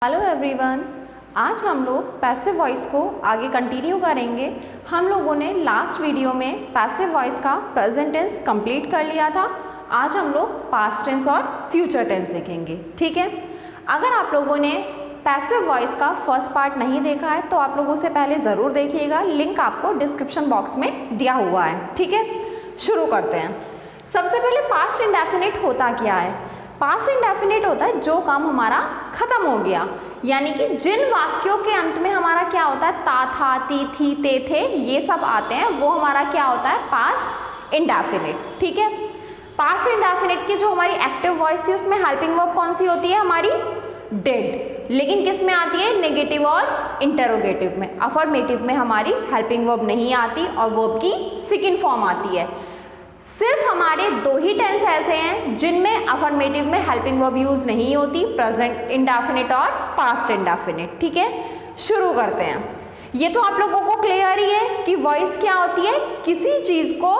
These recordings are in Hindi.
हेलो एवरीवन, आज हम लोग पैसिव वॉइस को आगे कंटिन्यू करेंगे। हम लोगों ने लास्ट वीडियो में पैसिव वॉइस का प्रेजेंट टेंस कंप्लीट कर लिया था। आज हम लोग पास्ट टेंस और फ्यूचर टेंस सीखेंगे, ठीक है। अगर आप लोगों ने पैसिव वॉइस का फर्स्ट पार्ट नहीं देखा है तो आप लोग उसे पहले ज़रूर देखिएगा, लिंक आपको डिस्क्रिप्शन बॉक्स में दिया हुआ है, ठीक है। शुरू करते हैं। सबसे पहले पास्ट इंडेफिनिट होता क्या है? पास्ट इंडेफिनिट होता है जो काम हमारा खत्म हो गया, यानी कि जिन वाक्यों के अंत में हमारा क्या होता है, ता, था, ती, थी, ते, थे, ये सब आते हैं, वो हमारा क्या होता है, पास्ट इंडेफिनिट, ठीक है। पास्ट इंडेफिनिट की जो हमारी एक्टिव वॉइस है उसमें हेल्पिंग वर्ब कौन सी होती है, हमारी डिड। लेकिन किस में आती है, नेगेटिव और इंटरोगेटिव में। अफर्मेटिव में हमारी हेल्पिंग वर्ब नहीं आती और वर्ब की सेकंड फॉर्म आती है। सिर्फ हमारे दो ही टेंस ऐसे हैं जिनमें अफर्मेटिव में हेल्पिंग वर्ब यूज नहीं होती, प्रेजेंट इंडेफिनिट और पास्ट इंडेफिनिट, ठीक है। शुरू करते हैं। ये तो आप लोगों को क्लियर ही है कि वॉइस क्या होती है, किसी चीज को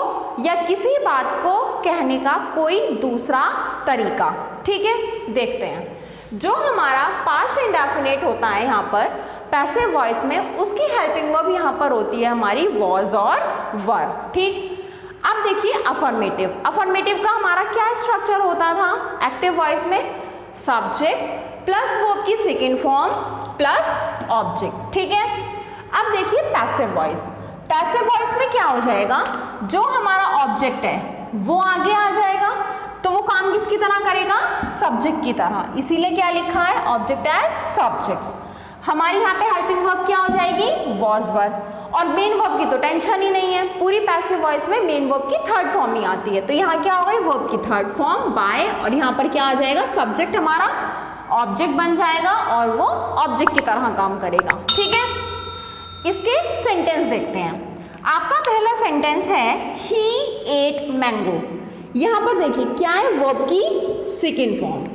या किसी बात को कहने का कोई दूसरा तरीका, ठीक है। देखते हैं। जो हमारा पास्ट इंडेफिनिट होता है यहाँ पर पैसिव वॉइस में, उसकी हेल्पिंग वर्ब यहाँ पर होती है हमारी वॉज और वर, ठीक। अब देखिए अफर्मेटिव। अफर्मेटिव का हमारा क्या स्ट्रक्चर होता था एक्टिव वॉइस में, सब्जेक्ट प्लस वर्ब की सेकंड फॉर्म प्लस ऑब्जेक्ट, ठीक है। अब देखिए पैसिव वॉइस। पैसिव वॉइस में क्या हो जाएगा, जो हमारा ऑब्जेक्ट है वो आगे आ जाएगा, तो वो काम किसकी तरह करेगा, सब्जेक्ट की तरह। इसीलिए क्या लिखा है, ऑब्जेक्ट एज सब्जेक्ट। हमारी यहाँ पे हेल्पिंग वर्ब क्या हो जाएगी, वॉज वर। और मेन वर्ब की तो टेंशन ही नहीं है, पूरी पैसिव वॉइस में मेन वर्ब की थर्ड फॉर्म ही आती है। तो यहाँ क्या हो गई, वर्ब की थर्ड फॉर्म बाय, और यहाँ पर क्या आ जाएगा, सब्जेक्ट हमारा ऑब्जेक्ट बन जाएगा और वो ऑब्जेक्ट की तरह काम करेगा, ठीक है। इसके सेंटेंस देखते हैं। आपका पहला सेंटेंस है ही एट मैंगो। यहाँ पर देखिए क्या है, वर्ब की सेकंड फॉर्म।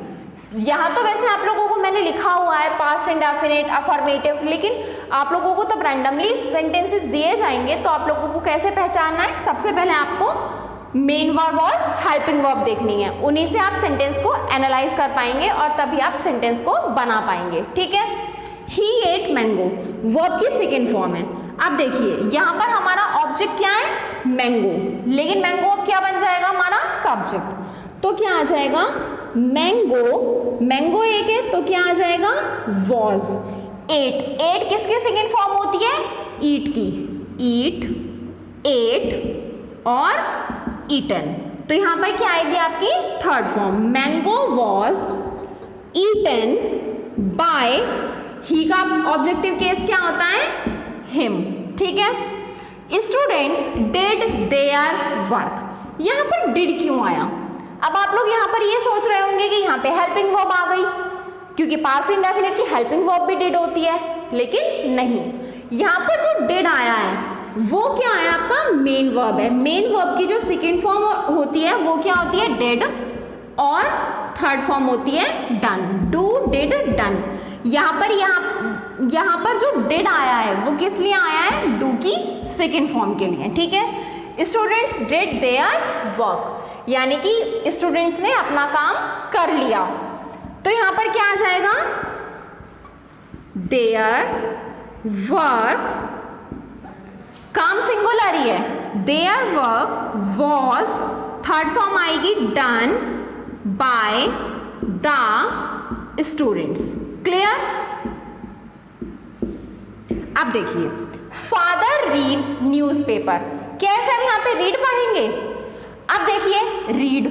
यहाँ तो वैसे आप लोगों को मैंने लिखा हुआ है पास्ट इंडेफिनिट, अफर्मेटिव, लेकिन आप लोगों को तब रैंडमली सेंटेंसेस दिए जाएंगे तो आप लोगों को कैसे पहचानना है, सबसे पहले आपको मेन वर्ब और हेल्पिंग वर्ब देखनी है, उन्हीं से आप सेंटेंस को एनालाइज कर पाएंगे और तभी आप सेंटेंस को बना पाएंगे, ठीक है। ही एट मैंगो वर्ब की सेकेंड फॉर्म है। अब देखिए यहाँ पर हमारा ऑब्जेक्ट क्या है, मैंगो, लेकिन मैंगो अब क्या बन जाएगा, हमारा सब्जेक्ट। तो क्या आ जाएगा, मैंगो, मैंगो एक है तो क्या आ जाएगा, वॉज। एट, एट किसकी सेकेंड फॉर्म होती है, ईट की, ईट, एट और ईटन। तो यहां पर क्या आएगी आपकी third form, mango was eaten by, he का ऑब्जेक्टिव केस क्या होता है, हिम, ठीक है। Students did their work. यहां पर डिड क्यों आया, अब आप लोग यहाँ पर ये सोच रहे होंगे कि यहाँ पे हेल्पिंग वर्ब आ गई, क्योंकि पास्ट इंडेफिनिट की हेल्पिंग वर्ब भी डिड होती है, लेकिन नहीं। यहाँ पर जो डिड आया है वो क्या है, आपका मेन वर्ब है। मेन वर्ब की जो सेकंड फॉर्म होती है वो क्या होती है, डिड, और थर्ड फॉर्म होती है डन, डू, डिड, डन। यहाँ पर जो डिड आया है वो किस लिए आया है, डू की सेकेंड फॉर्म के लिए, ठीक है। स्टूडेंट्स डिड देयर वर्क, यानी कि स्टूडेंट्स ने अपना काम कर लिया। तो यहां पर क्या आ जाएगा, देयर वर्क, काम सिंगुलर ही है, their work was, third form आएगी done by the students, clear. अब देखिए फादर रीड न्यूज़पेपर, कैसे हम यहाँ पे रीड पढ़ेंगे। अब देखिए रीड,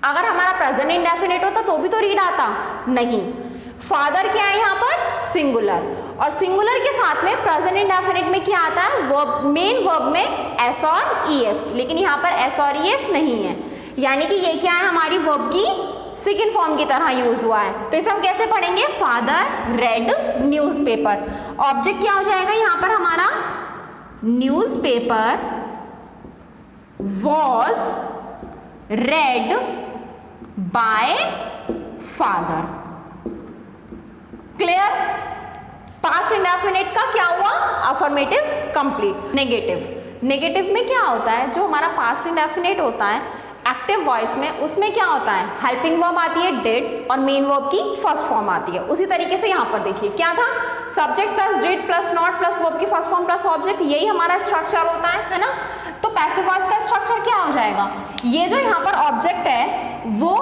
अगर हमारा प्रेजेंट इंडेफिनिट होता तो भी तो रीड आता, नहीं। फादर क्या है यहाँ पर, सिंगुलर, और सिंगुलर के साथ में प्रेजेंट इंडेफिनिट में क्या आता है, वर्ब, मेन वर्ब में एस और ईएस, लेकिन यहाँ पर एस और ईएस नहीं है, यानी कि ये क्या है, हमारी वर्ब की सेकंड फॉर्म की तरह यूज हुआ है। तो इसे हम कैसे पढ़ेंगे, फादर रेड न्यूज़पेपर। ऑब्जेक्ट क्या हो जाएगा यहाँ पर हमारा, newspaper was read by father, clear. Past indefinite का क्या हुआ, अफर्मेटिव कंप्लीट। नेगेटिव, नेगेटिव में क्या होता है, जो हमारा पास्ट इंडेफिनिट होता है एक्टिव वॉइस में उसमें क्या होता है, हेल्पिंग वर्ब आती है डिड और मेन वर्ब की फर्स्ट फॉर्म आती है। उसी तरीके से यहाँ पर देखिए क्या था, subject plus did plus not plus verb की फर्स्ट फॉर्म प्लस ऑब्जेक्ट, यही हमारा स्ट्रक्चर होता है ना। तो पैसिव वॉइस का स्ट्रक्चर क्या हो जाएगा, ये जो यहाँ पर ऑब्जेक्ट है वो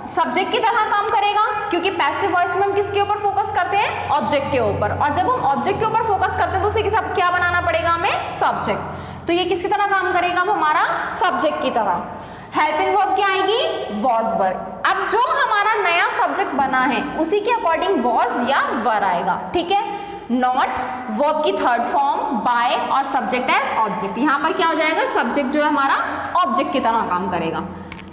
सब्जेक्ट की तरह काम करेगा, क्योंकि पैसिव वॉइस में हम किसके ऊपर फोकस करते हैं, ऑब्जेक्ट के ऊपर, और जब हम ऑब्जेक्ट के ऊपर फोकस करते हैं तो उसे क्या बनाना पड़ेगा हमें, सब्जेक्ट। तो ये किसकी तरह काम करेगा, अब हमारा सब्जेक्ट की तरह। हेल्पिंग वर्ब क्या आएगी, वॉज वर। अब जो हमारा नया सब्जेक्ट बना है उसी के अकॉर्डिंग वॉज या वर आएगा, ठीक है। नॉट वर्ब की थर्ड फॉर्म, बाय और सब्जेक्ट एज ऑब्जेक्ट। यहाँ पर क्या हो जाएगा, सब्जेक्ट जो है हमारा ऑब्जेक्ट की तरह काम करेगा,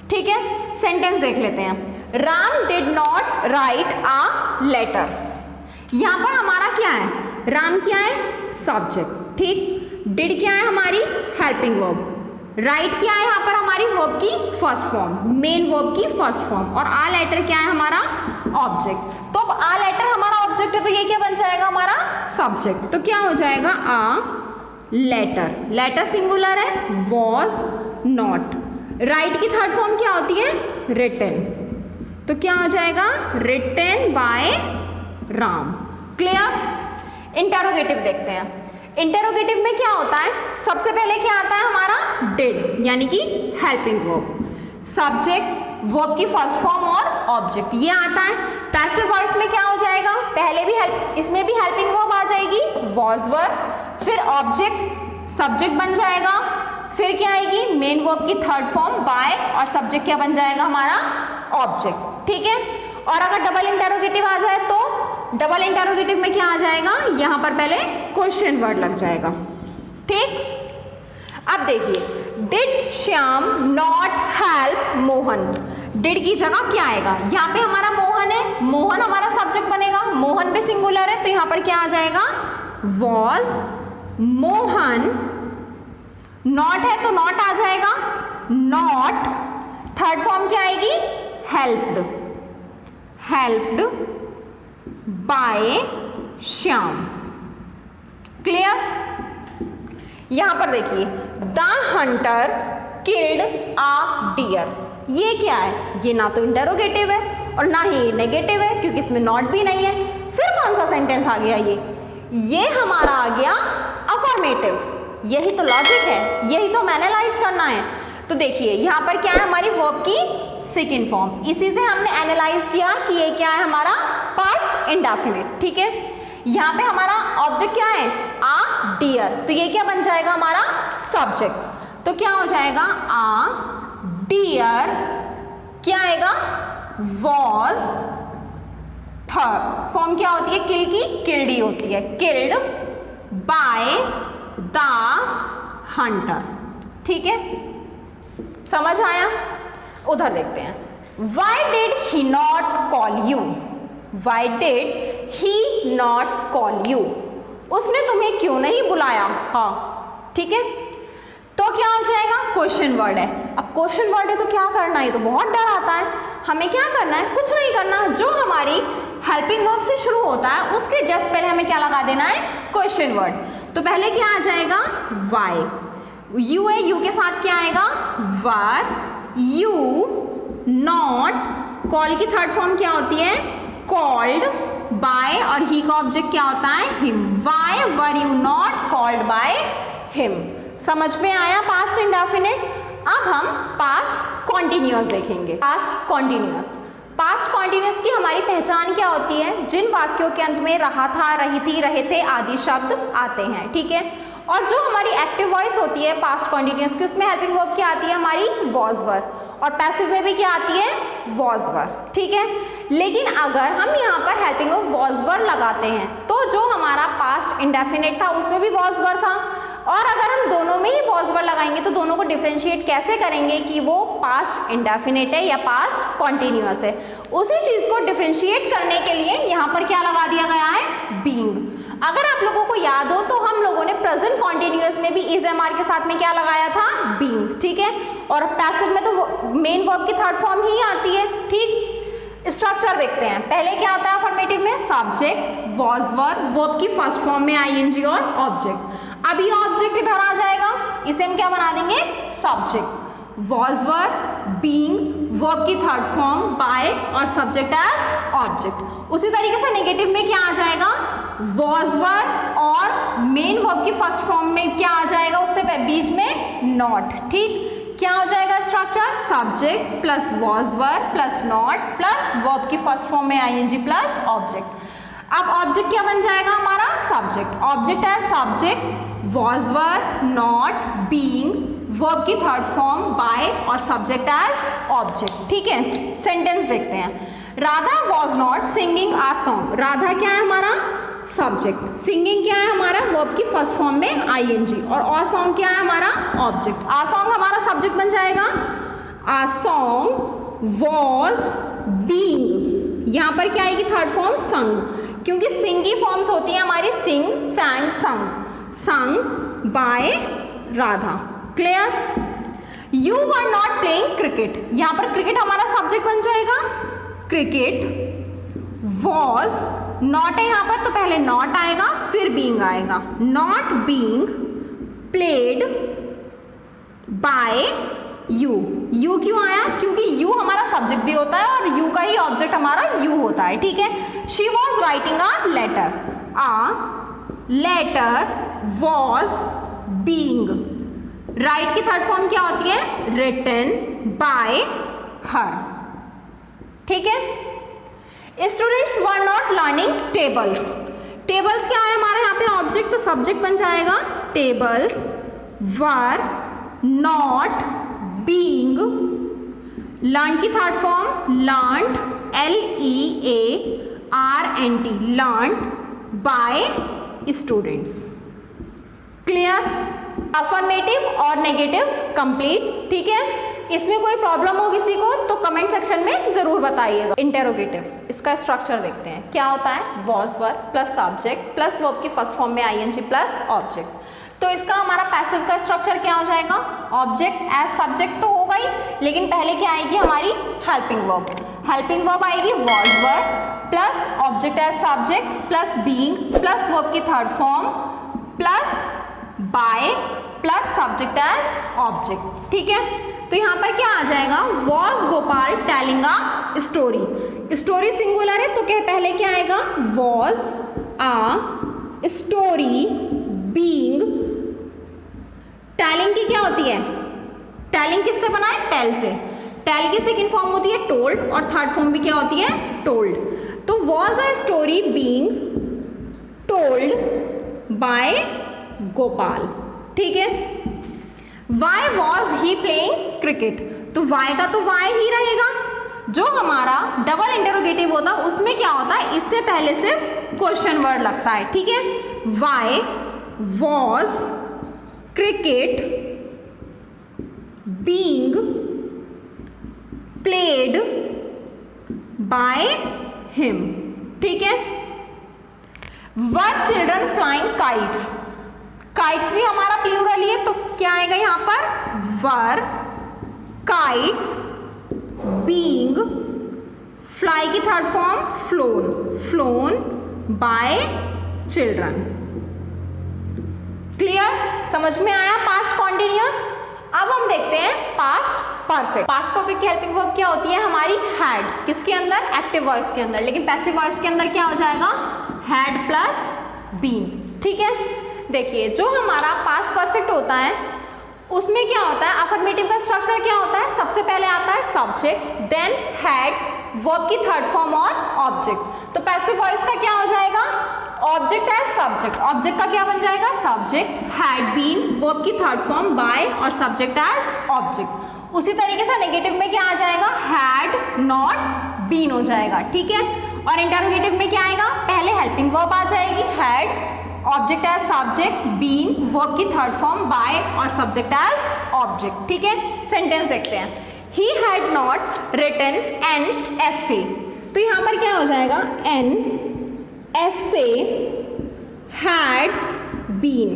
ठीक है। सेंटेंस देख लेते हैं। Ram did not write a letter. यहाँ पर हमारा क्या है, राम क्या है, सब्जेक्ट, ठीक। डिड क्या है हमारी हेल्पिंग वर्ब, राइट क्या है यहाँ पर हमारी वर्ब की फर्स्ट फॉर्म, मेन वर्ब की फर्स्ट फॉर्म, और आ लेटर क्या है हमारा ऑब्जेक्ट। तो अब आ लेटर हमारा ऑब्जेक्ट है तो ये क्या बन जाएगा हमारा सब्जेक्ट। तो क्या हो जाएगा, आ लेटर, लेटर सिंगुलर है, वॉज नॉट। राइट की थर्ड फॉर्म क्या होती है, रिटन, तो क्या हो जाएगा, written by Ram. Clear. Interrogative देखते हैं। इंटेरोगेटिव में क्या होता है, सबसे पहले क्या आता है हमारा डिड, यानी कि हेल्पिंग वर्ब, सब्जेक्ट, वर्ब की फर्स्ट फॉर्म और ऑब्जेक्ट, ये आता है। पैसिव वॉइस में क्या हो जाएगा, पहले भी इसमें भी हेल्पिंग वर्ब आ जाएगी, वॉज वर, फिर ऑब्जेक्ट सब्जेक्ट बन जाएगा, फिर क्या आएगी मेन वर्ब की थर्ड फॉर्म बाय, और सब्जेक्ट क्या बन जाएगा हमारा ऑब्जेक्ट, ठीक है। और अगर डबल इंटेरोगेटिव आ जाए तो डबल इंटेरोगेटिव में क्या आ जाएगा, यहां पर पहले क्वेश्चन वर्ड लग जाएगा, ठीक। अब देखिए, did Shyam not help Mohan. Did की जगह क्या आएगा, यहाँ पे हमारा मोहन है, मोहन हमारा सब्जेक्ट बनेगा, मोहन भी सिंगुलर है तो यहाँ पर क्या आ जाएगा, वॉज मोहन। नॉट है तो नॉट आ जाएगा, नॉट, थर्ड फॉर्म क्या आएगी, helped, helped by Shyam. Clear. यहां पर देखिए, the hunter killed a deer, ये क्या है, ये ना तो इंटेरोगेटिव है और ना ही नेगेटिव है क्योंकि इसमें नॉट भी नहीं है। फिर कौन सा सेंटेंस आ गया, ये हमारा आ गया अफर्मेटिव। यही तो लॉजिक है, यही तो एनालाइज करना है। तो देखिए यहाँ पर क्या है, हमारी वर्ब की सेकंड फॉर्म, इसी से हमने एनालाइज किया कि ये क्या है हमारा पास्ट इंडेफिनिट, ठीक है। यहाँ पे हमारा ऑब्जेक्ट क्या है, आ डियर, तो ये क्या बन जाएगा हमारा सब्जेक्ट। तो क्या हो जाएगा, आ डियर क्या आएगा, वॉज, थर्ड फॉर्म क्या होती है किल की, किल्ड ही होती है, किल्ड बाय द हंटर, ठीक है। समझ आया। उधर देखते हैं, Why did he not call you? Why did he not call you? उसने तुम्हें क्यों नहीं बुलाया, हाँ, ठीक है। तो क्या हो जाएगा, क्वेश्चन वर्ड है। अब क्वेश्चन वर्ड है तो क्या करना है, तो बहुत डर आता है। हमें क्या करना है, कुछ नहीं करना, जो हमारी हेल्पिंग वर्ब से शुरू होता है उसके जस्ट पहले हमें क्या लगा देना है, क्वेश्चन वर्ड। तो पहले क्या आ जाएगा, वाई, यू है, यू के साथ क्या आएगा, वर, यू, नॉट, कॉल की थर्ड फॉर्म क्या होती है, कॉल्ड, बाय, और ही का ऑब्जेक्ट क्या होता है, him. Why were you not called by him. समझ में आया पास्ट इंडेफिनिट। अब हम पास्ट कॉन्टिन्यूअस देखेंगे। पास्ट कॉन्टिन्यूअस, पास्ट कॉन्टिन्यूअस की हमारी पहचान क्या होती है, जिन वाक्यों के अंत में रहा था, रही थी, रहे थे आदि शब्द आते हैं, ठीक है। और जो हमारी एक्टिव वॉइस होती है पास्ट कॉन्टिन्यूअस की, उसमें हेल्पिंग वर्ब क्या आती है हमारी, वॉज वर, और पैसिव में भी क्या आती है, वॉज वर, ठीक है। लेकिन अगर हम यहाँ पर हेल्पिंग वर्ब वॉज वर लगाते हैं तो जो हमारा पास्ट इंडेफिनिट था उसमें भी वॉज वर था, और अगर हम दोनों में ही वॉज वर लगाएंगे तो दोनों को डिफरेंशिएट कैसे करेंगे कि वो पास्ट इंडेफिनिट है या पास्ट कॉन्टिन्यूअस है। उसी चीज को डिफरेंशिएट करने के लिए यहाँ पर क्या लगा दिया गया है, बीइंग। अगर आप लोगों को याद हो तो हम लोगों ने प्रेजेंट कॉन्टिन्यूअस में भी इज एमआर के साथ में क्या लगाया था, बीइंग, ठीक है। और पैसिव में तो मेन वर्ब की थर्ड फॉर्म ही आती है, ठीक। स्ट्रक्चर देखते हैं, पहले क्या होता है अफर्मेटिव में, सब्जेक्ट, वॉज वर, वर्ब की फर्स्ट फॉर्म में आईएनजी और ऑब्जेक्ट। अब ये ऑब्जेक्ट इधर आ जाएगा, इसे हम क्या बना देंगे, subject, was were, being verb की थर्ड फॉर्म बाय और सब्जेक्ट एज ऑब्जेक्ट। उसी तरीके से नेगेटिव में क्या आ जाएगा, वॉज वर और मेन वर्ब की फर्स्ट फॉर्म में क्या आ जाएगा, उससे बीच में नॉट। ठीक, क्या हो जाएगा structure, subject plus was were plus not plus verb की फर्स्ट फॉर्म में आईएनजी प्लस ऑब्जेक्ट। अब ऑब्जेक्ट क्या बन जाएगा हमारा, subject. Object as subject, was were, not, being, verb की थर्ड फॉर्म बाय और सब्जेक्ट एज ऑब्जेक्ट। ठीक है, सेंटेंस देखते हैं। Radha was not singing a song. Radha क्या है हमारा, सब्जेक्ट। सिंगिंग क्या है हमारा, वर्ब की फर्स्ट फॉर्म में आईएनजी, और आ सॉन्ग क्या है हमारा, ऑब्जेक्ट। आ सॉन्ग हमारा सब्जेक्ट बन जाएगा। आ सॉन्ग वॉज बीइंग, यहाँ पर क्या आएगी थर्ड फॉर्म, संग, क्योंकि सिंग की फॉर्म्स होती हैं हमारी सिंग, सैंग, संग। Sung by Radha. Clear. You were not playing cricket, यहाँ पर क्रिकेट हमारा सब्जेक्ट बन जाएगा। क्रिकेट वॉज, नॉट है यहाँ पर तो पहले नॉट आएगा फिर बीइंग आएगा। Not being played by you. You क्यों आया, क्योंकि यू हमारा सब्जेक्ट भी होता है और यू का ही ऑब्जेक्ट हमारा यू होता है। ठीक है। She was writing a letter. A letter was being, write की थर्ड फॉर्म क्या होती है, रिटन बाय हर। ठीक है। Students were not learning tables. Tables क्या है हमारे यहाँ पे ऑब्जेक्ट, तो सब्जेक्ट बन जाएगा। Tables were not being, learn की third form learned, LEARNT, learned by students. Clear. Affirmative और नेगेटिव कंप्लीट। ठीक है। इसमें कोई प्रॉब्लम हो किसी को तो कमेंट सेक्शन में जरूर बताइएगा। इंटेरोगेटिव, इसका स्ट्रक्चर देखते हैं क्या होता है। Was were plus subject plus verb की फर्स्ट फॉर्म में आईएनजी प्लस ऑब्जेक्ट। तो इसका हमारा पैसिव का स्ट्रक्चर क्या हो जाएगा, ऑब्जेक्ट एज सब्जेक्ट तो होगा ही, लेकिन पहले क्या आएगी हमारी हेल्पिंग वर्ब। हेल्पिंग वर्ब आएगी was were plus object as subject plus being plus verb की third form plus by plus subject as object. ठीक है। तो यहाँ पर क्या आ जाएगा, was Gopal telling a story. Story singular है तो क्या पहले क्या आएगा, was a story being. Telling की क्या होती है, टेलिंग किससे बना है, टेल से। टेल की सेकंड फॉर्म होती है टोल्ड और थर्ड फॉर्म भी क्या होती है, टोल्ड। तो was a story being told by Gopal. ठीक है। Why was he playing cricket, तो वाई का तो वाई ही रहेगा। जो हमारा डबल इंटरोगेटिव होता है उसमें क्या होता है, इससे पहले सिर्फ क्वेश्चन वर्ड लगता है। ठीक है। Why was cricket being played by him. ठीक है। Were children flying kites. Kites भी हमारा प्लूरल ही है तो क्या आएगा यहाँ पर, वर काइट्स बीइंग, फ्लाई की third form phloem, phloem bye children. Clear, समझ में आया पास्ट कॉन्टिन्यूअस। अब हम देखते हैं पास्ट परफेक्ट। पास्ट परफेक्ट की हेल्पिंग वर्ब क्या होती है हमारी, हैड। किसके अंदर, एक्टिव वॉइस के अंदर, लेकिन पैसिव वॉइस के अंदर क्या हो जाएगा, हैड प्लस बीन। ठीक है। देखिए जो हमारा पास्ट परफेक्ट होता है उसमें क्या होता है, अफर्मेटिव का स्ट्रक्चर क्या होता है, सबसे पहले आता है सब्जेक्ट, देन हैड, वर्ब की थर्ड फॉर्म और ऑब्जेक्ट। तो पैसिव वॉइस का क्या हो जाएगा, ऑब्जेक्ट एज सब्जेक्ट। ऑब्जेक्ट का क्या बन जाएगा, सब्जेक्ट, हैड बीन, वर्ब की थर्ड फॉर्म बाय और सब्जेक्ट एज ऑब्जेक्ट। उसी तरीके से नेगेटिव में क्या आ जाएगा, हैड नॉट बीन हो जाएगा। ठीक है। और इंटरोगेटिव में क्या आएगा, पहले हेल्पिंग वर्ब आ जाएगी had, object as subject, been, verb की थर्ड फॉर्म बाय और सब्जेक्ट एज ऑब्जेक्ट। ठीक है। सेंटेंस देखते हैं। He had not written an essay. तो यहाँ पर क्या हो जाएगा, एन एसे हैड बीन।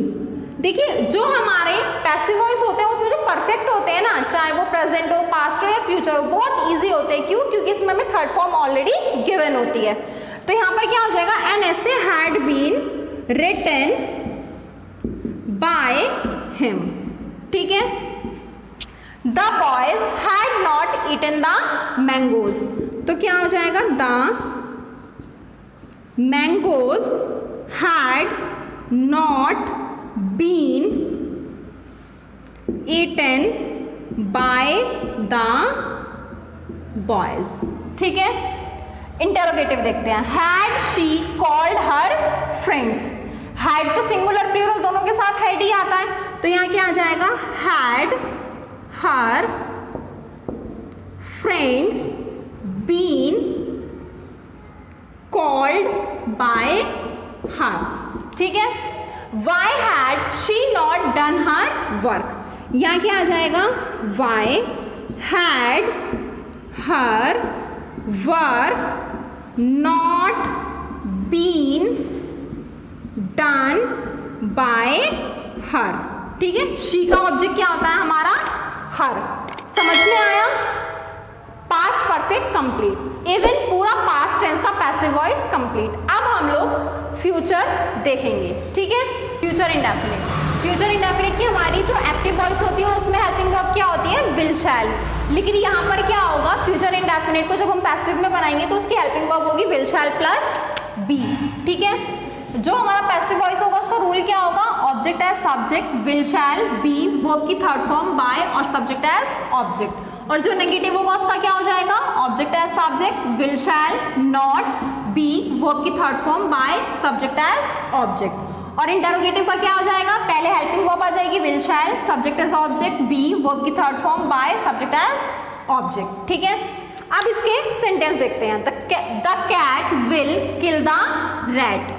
देखिए जो हमारे पैसिव वॉइस होते हैं उसमें जो परफेक्ट होते हैं ना, चाहे वो प्रेजेंट हो, पास्ट हो या फ्यूचर हो, बहुत इजी होते हैं। क्यों, क्योंकि इसमें हमें थर्ड फॉर्म ऑलरेडी गिवन होती है। तो यहाँ पर क्या हो जाएगा, an essay had been written by him. ठीक है। The boys had not eaten the mangoes, तो क्या हो जाएगा, the mangoes had not been eaten by the boys. ठीक है, इंटेरोगेटिव देखते हैं। Had she called her friends, had तो सिंगुलर प्लूरल दोनों के साथ हैड ही आता है, तो यहाँ क्या आ जाएगा, had her friends been called by her. ठीक है, why had she not done her work, यहाँ क्या आ जाएगा, why had her work not been done by her. ठीक है, शी का ऑब्जेक्ट क्या होता है हमारा, हर। समझ में आया, पास्ट परफेक्ट कंप्लीट, इवन पूरा पास्ट टेंस का पैसिव वॉइस कंप्लीट। अब हम लोग फ्यूचर देखेंगे। ठीक है, फ्यूचर इंडेफिनिट, फ्यूचर इंडेफिनिट की हमारी जो एक्टिव वॉइस होती है उसमें हेल्पिंग वर्ब क्या होती है, विल शैल, लेकिन यहाँ पर क्या होगा, फ्यूचर इंडेफिनिट को जब हम पैसिव में बनाएंगे तो उसकी हेल्पिंग वर्ब होगी विल शैल प्लस बी। ठीक है, जो हमारा पैसिव वॉइस होगा उसका रूल क्या होगा, object as subject will shall be, verb की थर्ड फॉर्म बाय और सब्जेक्ट एज ऑब्जेक्ट, और जो नेगेटिव होगा उसका क्या हो जाएगा, object as subject will shall not be, verb की third form by subject as object. और इंटरोगेटिव का क्या हो जाएगा, पहले हेल्पिंग वर्ब आ जाएगी will shall, subject as object be, verb की third form by subject as object. ठीक है, अब इसके सेंटेंस देखते हैं। The cat will kill the rat,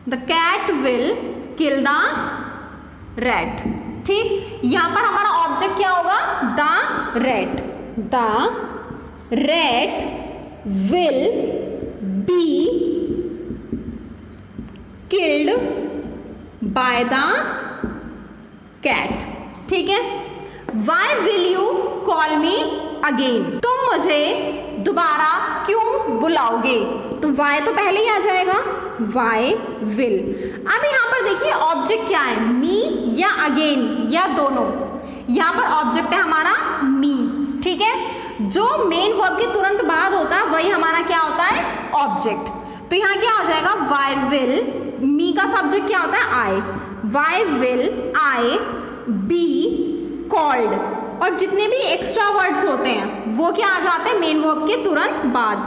the cat will kill the rat. ठीक, यहां पर हमारा ऑब्जेक्ट क्या होगा, the rat, the rat will be killed by the cat. ठीक है, why will you call me again, तुम मुझे दोबारा क्यों बुलाओगे, तो वाई तो पहले ही आ जाएगा, वाई विल। अब यहाँ पर देखिए ऑब्जेक्ट क्या है, मी या अगेन या दोनों, यहाँ पर ऑब्जेक्ट है हमारा मी। ठीक है, जो मेन वर्ब के तुरंत बाद होता है वही हमारा क्या होता है, ऑब्जेक्ट। तो यहाँ क्या हो जाएगा, वाई विल, मी का सब्जेक्ट क्या होता है, I, why will I be called, और जितने भी एक्स्ट्रा वर्ड्स होते हैं वो क्या आ जाते हैं मेन वर्ब के तुरंत बाद,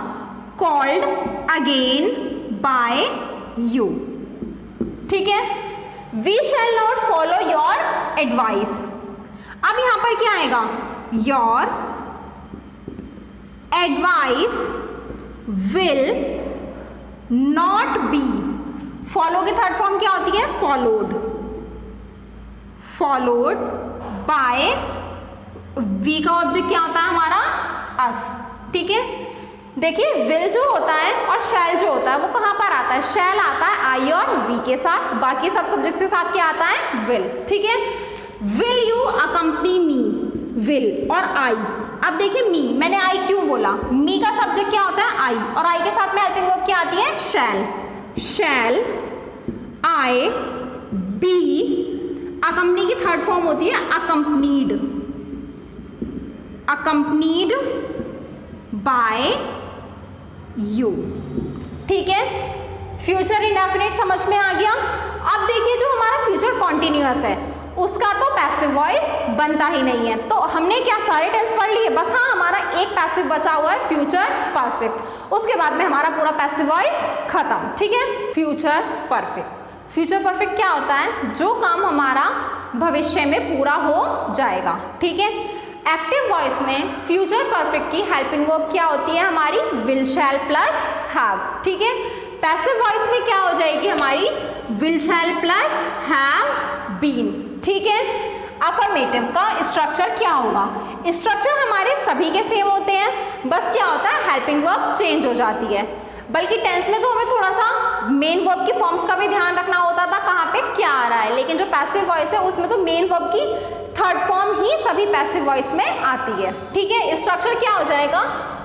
कॉल्ड अगेन बाय यू। ठीक है, we shall not follow your advice, अब यहां पर क्या आएगा, your advice will not be, follow की थर्ड फॉर्म क्या होती है, फॉलोड, फॉलोड बाय, वी का ऑब्जेक्ट क्या होता है हमारा, अस। ठीक है, देखिए विल जो होता है और शैल जो होता है वो कहाँ पर आता है, शैल आता है आई और वी के साथ, बाकी सब सब्जेक्ट के साथ क्या आता है, विल। ठीक है, will you accompany me, will और आई। अब देखिए मी, मैंने आई क्यों बोला, मी का सब्जेक्ट क्या होता है आई, और आई के साथ में हेल्पिंग वर्ब क्या आती है, शैल, शैल आई बी, अकम्पनी की थर्ड फॉर्म होती है अकम्पनीड, अकम्पनीड बाय यू। ठीक है, फ्यूचर इंडेफिनिट समझ में आ गया। अब देखिए जो हमारा फ्यूचर कॉन्टिन्यूअस है उसका तो पैसिव वॉइस बनता ही नहीं है, तो हमने क्या सारे टेंस पढ़ लिए, बस हाँ हमारा एक पैसिव बचा हुआ है फ्यूचर परफेक्ट, उसके बाद में हमारा पूरा पैसिव वॉइस खत्म। ठीक है, फ्यूचर परफेक्ट, फ्यूचर परफेक्ट क्या होता है, जो काम हमारा भविष्य में पूरा हो जाएगा। ठीक है, एक्टिव वॉइस में फ्यूचर परफेक्ट की हेल्पिंग वर्ब क्या होती है हमारी, विल शैल प्लस हैव। ठीक है, पैसिव वॉइस में क्या हो जाएगी हमारी, will shall plus have been. ठीक है, अफर्मेटिव का स्ट्रक्चर क्या होगा, स्ट्रक्चर हमारे सभी के सेम होते हैं, बस क्या होता है हेल्पिंग वर्ब चेंज हो जाती है, बल्कि टेंस में तो हमें थोड़ा सा मेन वर्ब की फॉर्म्स का भी ध्यान रखना होता था, कहाँ पे क्या आ रहा है, लेकिन जो पैसिव वॉइस है उसमें तो मेन वर्ब की थर्ड फॉर्म ही सभी पैसिव वॉइस में आती है। ठीक है, स्ट्रक्चर क्या हो जाएगा,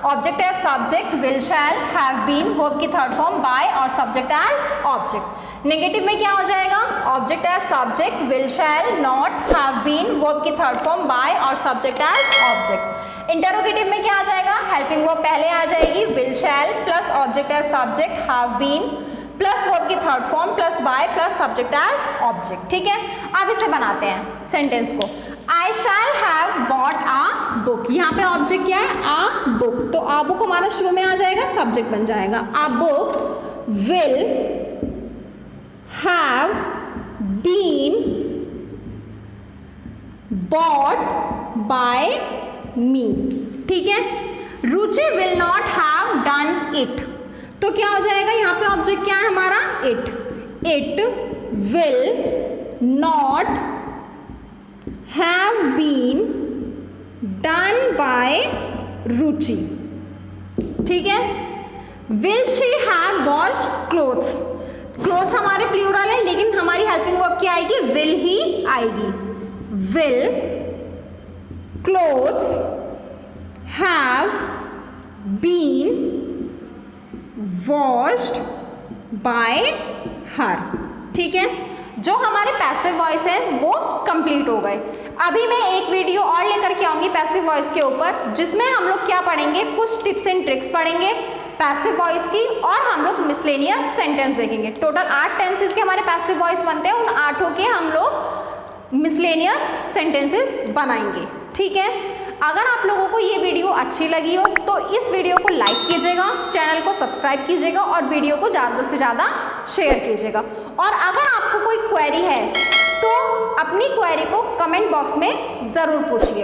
object as subject, will, shall, have been, verb की थर्ड फॉर्म बाय और सब्जेक्ट एज ऑब्जेक्ट। नेगेटिव में क्या हो जाएगा, object as subject, will, shall, not, have been, verb की थर्ड फॉर्म बाय और सब्जेक्ट एज ऑब्जेक्ट। इंटरोगेटिव में क्या आ जाएगा, हेल्पिंग वर्ब पहले आ जाएगी, will, shall plus object as subject, have been plus verb की third form plus by plus subject as object. ठीक है, अब इसे बनाते हैं सेंटेंस को। I shall have bought a book, यहाँ पे ऑब्जेक्ट क्या है, a book, तो a book हमारा शुरू में आ जाएगा, सब्जेक्ट बन जाएगा। A book will have been bought by me। ठीक है, रुचि will not have done it, तो क्या हो जाएगा, यहाँ पे ऑब्जेक्ट क्या है हमारा, it, it will not have been done by रुचि। ठीक है, will she have washed clothes, clothes हमारे प्लूरल है लेकिन हमारी हेल्पिंग वर्ब क्या आएगी, will ही आएगी। will clothes have been washed by her। ठीक है, जो हमारे पैसिव वॉइस है वो कंप्लीट हो गए। अभी मैं एक वीडियो और लेकर के आऊंगी पैसिव वॉइस के ऊपर, जिसमें हम लोग क्या पढ़ेंगे, कुछ टिप्स एंड ट्रिक्स पढ़ेंगे पैसिव वॉइस की, और हम लोग मिसलेनियस सेंटेंस देखेंगे। टोटल 8 टेंसेस के हमारे पैसिव वॉइस बनते हैं, उन 8 के हम लोग मिसलेनियस सेंटेंसेस बनाएंगे। ठीक है, अगर आप लोगों को ये वीडियो अच्छी लगी हो तो इस वीडियो को लाइक कीजिएगा, चैनल को सब्सक्राइब कीजिएगा और वीडियो को ज़्यादा से ज़्यादा शेयर कीजिएगा। और अगर आपको कोई क्वेरी है तो अपनी क्वेरी को कमेंट बॉक्स में ज़रूर पूछिए।